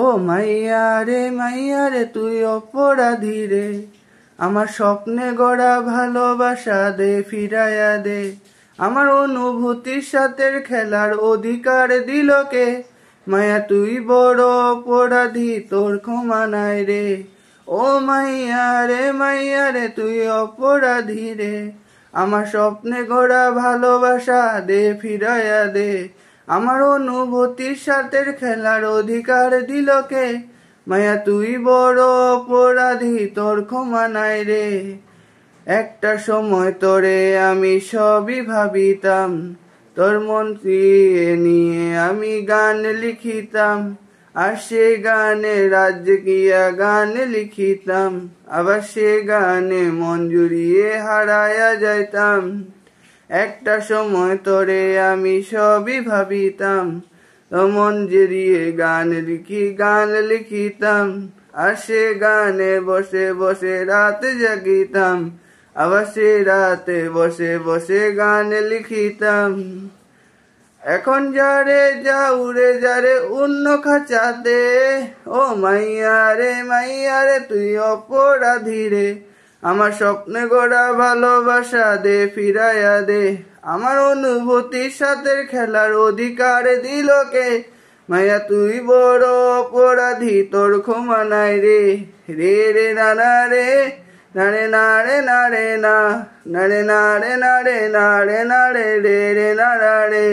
ও মাইয়া রে তুই অপরাধী রে, আমার স্বপ্নে গড়া ভালোবাসা দে ফিরাইয়া দে। আমার অনুভূতির সাথে খেলার অধিকার দিল কে? মায়া তুই বড় অপরাধী, তোর ক্ষমা নাই রে। ও মাইয়া রে তুই অপরাধী রে, আমার স্বপ্নে গড়া ভালোবাসা দে ফিরাইয়া দে। আমার অনুভূতির সাথে খেলার অধিকার দিল কে? মায়া তুই বড় অপরাধী, তোর ক্ষমা নাই রে। একটা সময় তোরে আমি সবই ভাবিতাম, তোর মন নিয়ে আমি গান লিখিতাম, আর সে গানে রাজ্য গিয়া গান লিখিতাম, আবার সে গানে মন জুড়িয়ে হারায়া যাইতাম। একটা সময় তোরে আমি সবই ভাবিতাম, তোর মন জুড়িয়ে গান লিখিতাম, আর সে গানে বসে বসে রাত জাগিতাম, আবার সে রাতে বসে বসে গান লিখিতাম। এখন যারে যা উড়ে যারে অন্য খাঁচাতে, ও মাইয়া রে তুই অপরাধী রে, আমার স্বপ্নে গড়া ভালোবাসা দে ফিরাইয়া দে। আমার অনুভূতির সাথে খেলার অধিকার দিল কে? মাইয়া তুই বড় অপরাধী, তোর ক্ষমা নাই রে। রে রে না না রে, না রে না রে না রে না, না রে না রে না রে না রে না রে রে রে না রে।